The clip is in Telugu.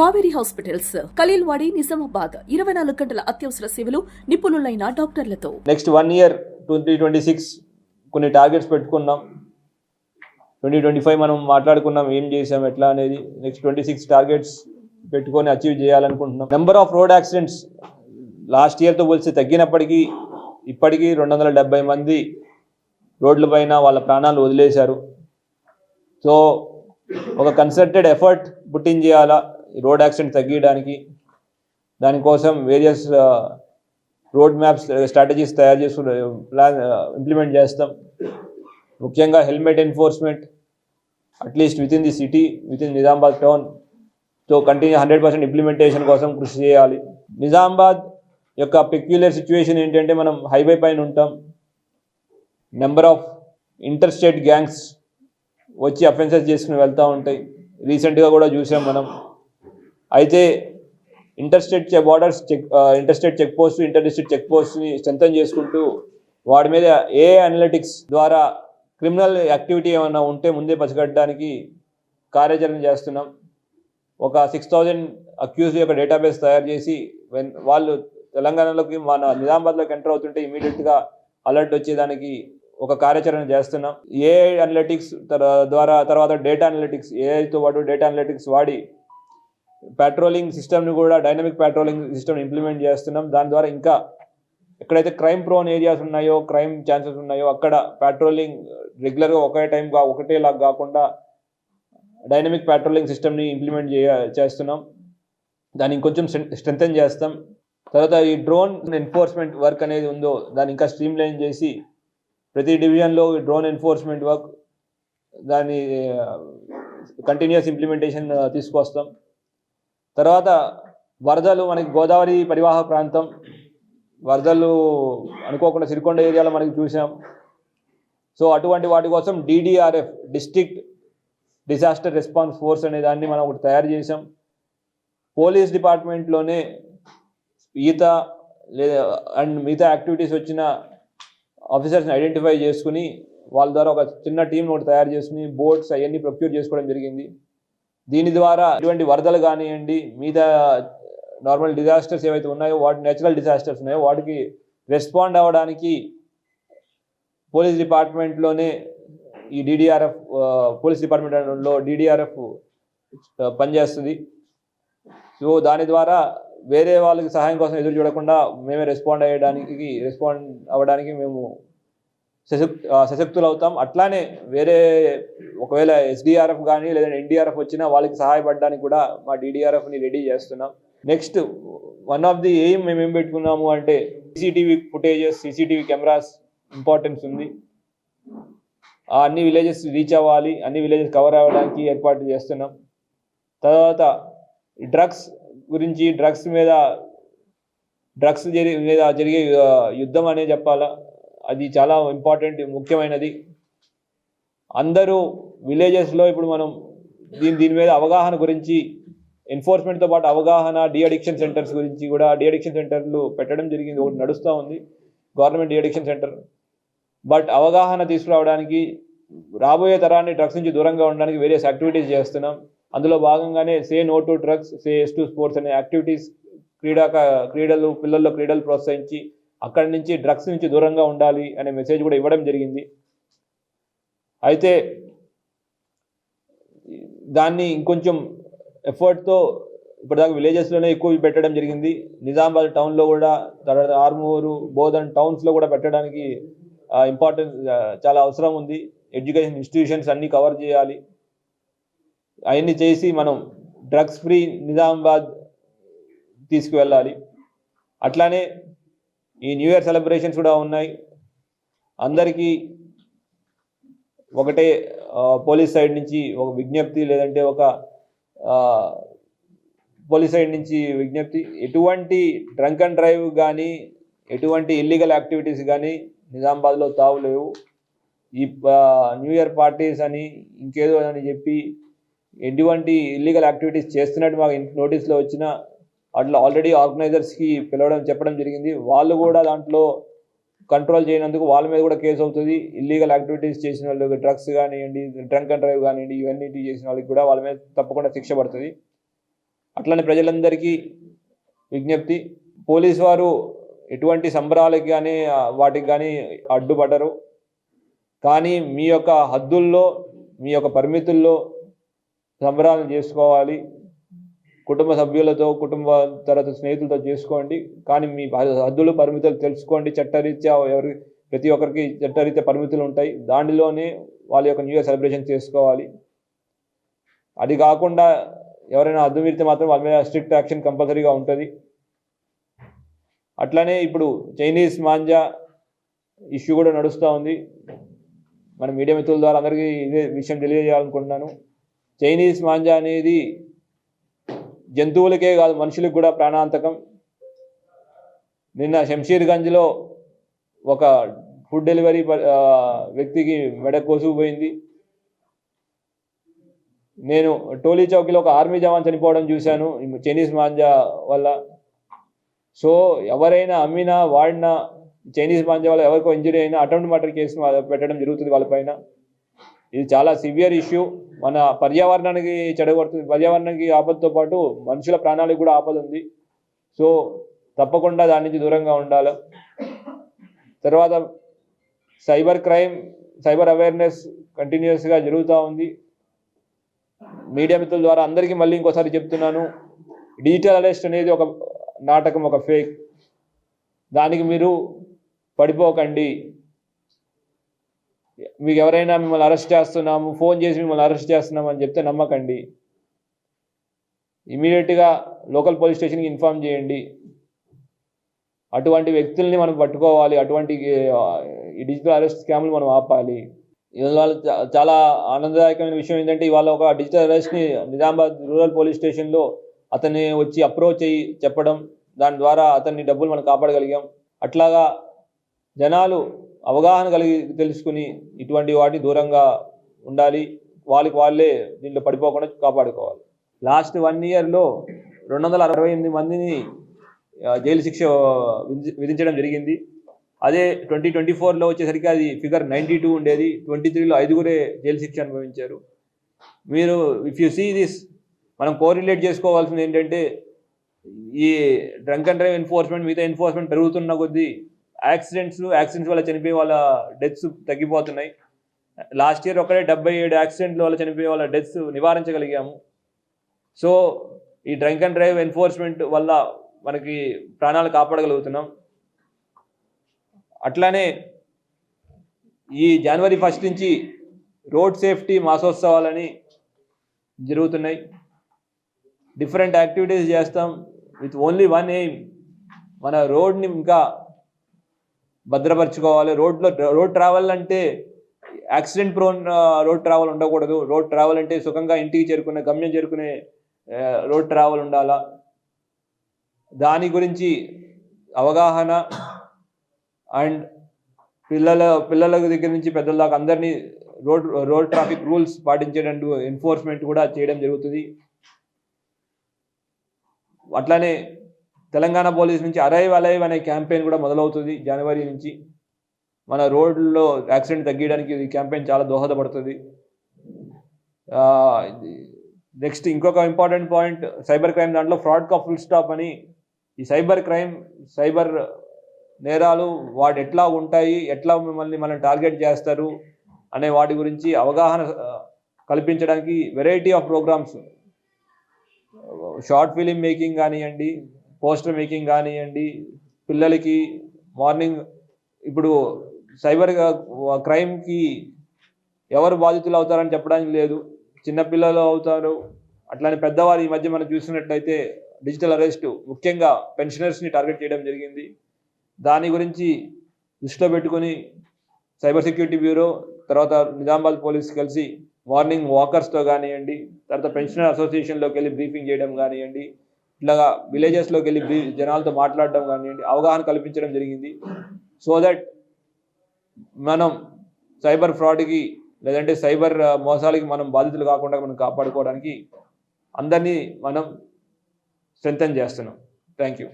కావేరీ హాస్పిటల్స్, ఖలీల్వాడి, నిజామాబాద్ 24 గంటల అత్యవసర సేవలు, నిపుణులైన డాక్టర్లతో. నెక్స్ట్ 1 year 2026 కొన్ని టార్గెట్స్ పెట్టుకున్నాం. 2025 మనం మాట్లాడుకున్నాం ఏం చేసాం ఎట్లా అనేది. నెక్స్ట్ 26 టార్గెట్స్ పెట్టుకొని అచీవ్ చేయాలనుకుంటున్నాం. Number of road accidents last ఇయర్తో పోలిస్తే తగ్గినప్పటికీ ఇప్పటికీ 270 మంది రోడ్ల పైన వాళ్ళ ప్రాణాలు వదిలేశారు. సో ఒక కన్సర్టెడ్ ఎఫర్ట్ పుట్టిన్ చేయాలా రోడ్ యాక్సిడెంట్ తగ్గించడానికి. దానికోసం వేరియస్ రోడ్ మ్యాప్స్ స్ట్రాటజీస్ తయారు చేసుకుని ప్లాన్ ఇంప్లిమెంట్ చేస్తాం. ముఖ్యంగా helmet enforcement at least with in the city, with in Nizamabad town తో కంటిన్యూ 100% ఇంప్లిమెంటేషన్ కోసం కృషి చేయాలి. నిజామాబాద్ యొక్క పెక్యులర్ సిచ్యువేషన్ ఏంటంటే మనం హైవే పైన ఉంటాం. Number of inter state gangs వచ్చి అఫెన్సెస్ చేసుకుని వెళ్తూ ఉంటాయి. రీసెంట్గా కూడా చూసాం మనం. అయితే inter state check post, inter district check పోస్ట్ని స్ట్రెంథన్ చేసుకుంటూ వాడి మీద అనలిటిక్స్ ద్వారా క్రిమినల్ యాక్టివిటీ ఏమైనా ఉంటే ముందే పసిగట్టడానికి కార్యాచరణ చేస్తున్నాం. ఒక 6000 అక్యూజ్ యొక్క డేటాబేస్ తయారు చేసి వాళ్ళు తెలంగాణలోకి మన నిజామాబాద్లోకి ఎంటర్ అవుతుంటే ఇమీడియట్గా అలర్ట్ వచ్చేదానికి ఒక కార్యాచరణ చేస్తున్నాం. ఏఐ అనలిటిక్స్ ద్వారా తర్వాత డేటా అనలిటిక్స్, ఏఐతో పాటు డేటా అనలిటిక్స్ వాడి పెట్రోలింగ్ సిస్టమ్ని కూడా డైనమిక్ పెట్రోలింగ్ సిస్టమ్ని ఇంప్లిమెంట్ చేస్తున్నాం. దాని ద్వారా ఇంకా ఎక్కడైతే క్రైమ్ ప్రోన్ ఏరియాస్ ఉన్నాయో, క్రైమ్ ఛాన్సెస్ ఉన్నాయో అక్కడ పెట్రోలింగ్ రెగ్యులర్గా ఒకటేలాగా కాకుండా డైనమిక్ పెట్రోలింగ్ సిస్టమ్ని ఇంప్లిమెంట్ చేస్తున్నాం. దాన్ని ఇంకొంచెం స్ట్రెంథెన్ చేస్తాం. తర్వాత ఈ డ్రోన్ ఎన్ఫోర్స్మెంట్ వర్క్ అనేది ఉందో దాన్ని ఇంకా స్ట్రీమ్లైన్ చేసి ప్రతి డివిజన్లో డ్రోన్ ఎన్ఫోర్స్మెంట్ వర్క్ దాన్ని కంటిన్యూస్ ఇంప్లిమెంటేషన్ తీసుకొస్తాం. తర్వాత వరదలు, మనకి గోదావరి పరివాహ ప్రాంతం, వరదలు అనుకోకుండా సిరికొండ ఏరియాలో మనకి చూసాం. సో అటువంటి వాటి కోసం DDRF, district disaster response force అనే దాన్ని మనం ఒకటి తయారు చేసాం. పోలీస్ డిపార్ట్మెంట్లోనే ఈత లేదా అండ్ మిగతా యాక్టివిటీస్ వచ్చిన ఆఫీసర్స్ని ఐడెంటిఫై చేసుకుని వాళ్ళ ద్వారా ఒక చిన్న టీంని ఒకటి తయారు చేసుకుని బోట్స్ అవన్నీ ప్రొక్యూర్ చేసుకోవడం జరిగింది. దీని ద్వారా ఇటువంటి వరదలు కానివ్వండి, మిగతా నార్మల్ డిజాస్టర్స్ ఏవైతే ఉన్నాయో నేచురల్ డిజాస్టర్స్ ఉన్నాయో వాటికి రెస్పాండ్ అవ్వడానికి పోలీస్ డిపార్ట్మెంట్లోనే ఈ DDRF, పోలీస్ డిపార్ట్మెంట్లో DDRF పనిచేస్తుంది. సో దాని ద్వారా వేరే వాళ్ళకి సహాయం కోసం ఎదురు చూడకుండా మేమే రెస్పాండ్ అవ్వడానికి మేము సశక్తులు అవుతాం. అట్లానే వేరే ఒకవేళ SDRF కానీ లేదా NDRF వచ్చినా వాళ్ళకి సహాయపడడానికి కూడా మా DDRFని రెడీ చేస్తున్నాం. Next one of the aim మేము ఏం పెట్టుకున్నాము అంటే CCTV footages, CCTV cameras importance ఉంది. అన్ని విలేజెస్ రీచ్ అవ్వాలి, అన్ని విలేజెస్ కవర్ అవ్వడానికి ఏర్పాటు చేస్తున్నాం. తర్వాత డ్రగ్స్ గురించి, డ్రగ్స్ మీద జరిగే యుద్ధం అనే చెప్పాలా, అది చాలా ఇంపార్టెంట్, ముఖ్యమైనది. అందరూ విలేజెస్లో ఇప్పుడు మనం దీని మీద అవగాహన గురించి, ఎన్ఫోర్స్మెంట్తో పాటు అవగాహన, అడిక్షన్ సెంటర్స్ గురించి కూడా అడిక్షన్ సెంటర్లు పెట్టడం జరిగింది. ఒకటి నడుస్తూ ఉంది, గవర్నమెంట్ అడిక్షన్ సెంటర్. బట్ అవగాహన తీసుకురావడానికి, రాబోయే తరాన్ని డ్రగ్స్ నుంచి దూరంగా ఉండడానికి వేరియస్ యాక్టివిటీస్ చేస్తున్నాం. అందులో భాగంగానే say no to drugs, say yes to sports అనే యాక్టివిటీస్, పిల్లల్లో క్రీడలు ప్రోత్సహించి అక్కడి నుంచి డ్రగ్స్ నుంచి దూరంగా ఉండాలి అనే మెసేజ్ కూడా ఇవ్వడం జరిగింది. అయితే దాన్ని ఇంకొంచెం ఎఫర్ట్తో ఇప్పటిదాకా విలేజెస్లోనే ఎక్కువ పెట్టడం జరిగింది. నిజామాబాద్ టౌన్లో కూడా, తర్వాత ఆర్మూరు, బోధన్ టౌన్స్లో కూడా పెట్టడానికి ఇంపార్టెన్స్ చాలా అవసరం ఉంది. ఎడ్యుకేషన్ ఇన్స్టిట్యూషన్స్ అన్నీ కవర్ చేయాలి. అవన్నీ చేసి మనం డ్రగ్స్ ఫ్రీ నిజామాబాద్ తీసుకువెళ్ళాలి. అట్లానే ఈ న్యూ ఇయర్ సెలబ్రేషన్స్ కూడా ఉన్నాయి. అందరికీ ఒకటే పోలీస్ సైడ్ నుంచి ఒక విజ్ఞప్తి, లేదంటే పోలీస్ సైడ్ నుంచి విజ్ఞప్తి, ఎటువంటి డ్రంక్ అండ్ డ్రైవ్ కానీ, ఎటువంటి ఇల్లీగల్ యాక్టివిటీస్ కానీ నిజామాబాద్లో తావులేవు. ఈ న్యూ ఇయర్ పార్టీస్ అని ఇంకేదో అని చెప్పి ఎటువంటి ఇల్లీగల్ యాక్టివిటీస్ చేస్తున్నట్టు మాకు నోటీస్లో వచ్చినా అట్లా ఆల్రెడీ ఆర్గనైజర్స్కి చెప్పడం జరిగింది. వాళ్ళు కూడా దాంట్లో కంట్రోల్ చేయనందుకు వాళ్ళ మీద కూడా కేసు అవుతుంది. ఇల్లీగల్ యాక్టివిటీస్ చేసిన వాళ్ళు, డ్రగ్స్ కానివ్వండి, డ్రంక్ అండ్ డ్రైవ్ కానివ్వండి, ఇవన్నీ చేసిన వాళ్ళకి కూడా వాళ్ళ మీద తప్పకుండా శిక్ష పడుతుంది. అట్లనే ప్రజలందరికీ విజ్ఞప్తి, పోలీసు వారు ఎటువంటి సంబరాలకు కానీ వాటికి కానీ అడ్డుపడరు. కానీ మీ యొక్క హద్దుల్లో, మీ యొక్క పరిమితుల్లో సంబరాలు చేసుకోవాలి. కుటుంబ సభ్యులతో, తర్వాత స్నేహితులతో చేసుకోండి. కానీ మీ హద్దులు, పరిమితులు తెలుసుకోండి. చట్టరీత్యా ప్రతి ఒక్కరికి చట్టరీత్యా పరిమితులు ఉంటాయి. దానిలోనే వాళ్ళ యొక్క న్యూ ఇయర్ సెలబ్రేషన్ చేసుకోవాలి. అది కాకుండా ఎవరైనా హద్దు మీరితే మాత్రం వాళ్ళ మీద స్ట్రిక్ట్ యాక్షన్ కంపల్సరీగా ఉంటుంది. అట్లనే ఇప్పుడు చైనీస్ మాంజా ఇష్యూ కూడా నడుస్తూ ఉంది. మన మీడియా మిత్రుల ద్వారా అందరికీ ఇదే విషయం తెలియజేయాలనుకుంటున్నాను. చైనీస్ మాంజా అనేది జంతువులకే కాదు, మనుషులకు కూడా ప్రాణాంతకం. నిన్న శంషీర్గంజ్లో ఒక ఫుడ్ డెలివరీ వ్యక్తికి మెడ కోసుకుపోయింది. నేను టోలీ చౌకీలో ఒక ఆర్మీ జవాన్ చనిపోవడం చూశాను చైనీస్ మాంజా వల్ల. సో ఎవరైనా అమ్మినా, వాడినా చైనీస్ మాంజా వల్ల ఎవరికో ఇంజరీ అయినా అటెంప్ట్ మర్డర్ కేసు పెట్టడం జరుగుతుంది వాళ్ళపైన. ఇది చాలా సివియర్ ఇష్యూ. మన పర్యావరణానికి చెడగొడుతుంది. పర్యావరణానికి ఆపదతో పాటు మనుషుల ప్రాణాలకు కూడా ఆపద ఉంది. సో తప్పకుండా దాని నుంచి దూరంగా ఉండాలి. తర్వాత సైబర్ క్రైమ్, సైబర్ అవేర్నెస్ కంటిన్యూస్గా జరుగుతూ ఉంది. మీడియా మిత్రుల ద్వారా అందరికీ మళ్ళీ ఇంకోసారి చెప్తున్నాను, డిజిటల్ అరెస్ట్ అనేది ఒక నాటకం, ఒక ఫేక్. దానికి మీరు పడిపోకండి. మీకు ఎవరైనా మిమ్మల్ని అరెస్ట్ చేస్తున్నాము, ఫోన్ చేసి మిమ్మల్ని అరెస్ట్ చేస్తున్నాము అని చెప్తే నమ్మకండి. ఇమీడియట్గా లోకల్ పోలీస్ స్టేషన్కి ఇన్ఫార్మ్ చేయండి. అటువంటి వ్యక్తుల్ని మనం పట్టుకోవాలి. అటువంటి ఈ డిజిటల్ అరెస్ట్ స్కామ్లు మనం ఆపాలి. ఇవాళ చాలా ఆనందదాయకమైన విషయం ఏంటంటే, ఇవాళ ఒక డిజిటల్ అరెస్ట్ని నిజామాబాద్ రూరల్ పోలీస్ స్టేషన్లో అతన్ని వచ్చి అప్రోచ్ అయ్యి చెప్పడం, దాని ద్వారా అతన్ని డబ్బులు మనం కాపాడగలిగాం. అట్లాగా జనాలు అవగాహన తెలుసుకుని ఇటువంటి వాటిని దూరంగా ఉండాలి. వాళ్ళే దీంట్లో పడిపోకుండా కాపాడుకోవాలి. లాస్ట్ 1 ఇయర్లో 268 మందిని జైలు శిక్ష విధించడం జరిగింది. అదే 2024లో వచ్చేసరికి అది ఫిగర్ 92 ఉండేది. 23లో 5గురే జైలు శిక్ష అనుభవించారు. మీరు ఇఫ్ యూ సీ దిస్, మనం కోరిలేట్ చేసుకోవాల్సింది ఏంటంటే, ఈ డ్రంక్ అండ్ డ్రైవ్ ఎన్ఫోర్స్మెంట్, మిగతా ఎన్ఫోర్స్మెంట్ పెరుగుతున్న కొద్దీ యాక్సిడెంట్స్ వల్ల చనిపోయే వాళ్ళ డెత్స్ తగ్గిపోతున్నాయి. లాస్ట్ ఇయర్ ఒకటే 77 యాక్సిడెంట్ల వల్ల చనిపోయే వాళ్ళ డెత్స్ నివారించగలిగాము. సో ఈ డ్రంక్ అండ్ డ్రైవ్ ఎన్ఫోర్స్మెంట్ వల్ల మనకి ప్రాణాలు కాపాడగలుగుతున్నాం. అట్లానే ఈ జనవరి 1 నుంచి రోడ్ సేఫ్టీ మాసోత్సవాలని జరుగుతున్నాయి. డిఫరెంట్ యాక్టివిటీస్ చేస్తాం విత్ ఓన్లీ వన్ ఎయిమ్, మన రోడ్ని ఇంకా భద్రపరచుకోవాలి. రోడ్ ట్రావెల్ అంటే యాక్సిడెంట్ ప్రోన్ రోడ్ ట్రావెల్ ఉండకూడదు. రోడ్ ట్రావెల్ అంటే సుఖంగా ఇంటికి గమ్యం చేరుకునే రోడ్ ట్రావెల్ ఉండాలా. దాని గురించి అవగాహన అండ్ పిల్లల దగ్గర నుంచి పెద్దల దాకా అందరినీ రోడ్ ట్రాఫిక్ రూల్స్ పాటించేటట్టు ఎన్ఫోర్స్మెంట్ కూడా చేయడం జరుగుతుంది. అట్లానే తెలంగాణ పోలీస్ నుంచి అరైవ్ అనే క్యాంపెయిన్ కూడా మొదలవుతుంది జనవరి నుంచి. మన రోడ్లో యాక్సిడెంట్ తగ్గించడానికి ఈ క్యాంపెయిన్ చాలా దోహదపడుతుంది. నెక్స్ట్ ఇంకొక ఇంపార్టెంట్ పాయింట్, సైబర్ క్రైమ్. దాంట్లో ఫ్రాడ్ కా ఫుల్ స్టాప్ అని, ఈ సైబర్ క్రైమ్, సైబర్ నేరాలు వాటి ఎట్లా ఉంటాయి, ఎట్లా మనం టార్గెట్ చేస్తారు అనే వాటి గురించి అవగాహన కల్పించడానికి variety of programmes, short film making కానివ్వండి, పోస్టర్ మేకింగ్ కానివ్వండి, పిల్లలకి మార్నింగ్ ఇప్పుడు సైబర్ క్రైమ్కి ఎవరు బాధితులు అవుతారని చెప్పడానికి లేదు, చిన్నపిల్లలు అవుతారు. అట్లానే పెద్దవారు ఈ మధ్య మనం చూసినట్లయితే డిజిటల్ అరెస్ట్ ముఖ్యంగా పెన్షనర్స్ని టార్గెట్ చేయడం జరిగింది. దాని గురించి దృష్టిలో పెట్టుకుని సైబర్ సెక్యూరిటీ బ్యూరో, తర్వాత నిజామాబాద్ పోలీస్ కలిసి మార్నింగ్ వాకర్స్తో కానివ్వండి, తర్వాత పెన్షనర్ అసోసియేషన్లోకి వెళ్ళి బ్రీఫింగ్ చేయడం కానివ్వండి, ఇట్లాగా విలేజెస్లోకి వెళ్ళి జనాలతో మాట్లాడడం కానివ్వండి, అవగాహన కల్పించడం జరిగింది. సో దట్ మనం సైబర్ ఫ్రాడ్కి లేదంటే సైబర్ మోసాలకి మనం బాధితులు కాకుండా మనం కాపాడుకోవడానికి అందరినీ మనం స్ట్రెంథెన్ చేస్తున్నాం. Thank you.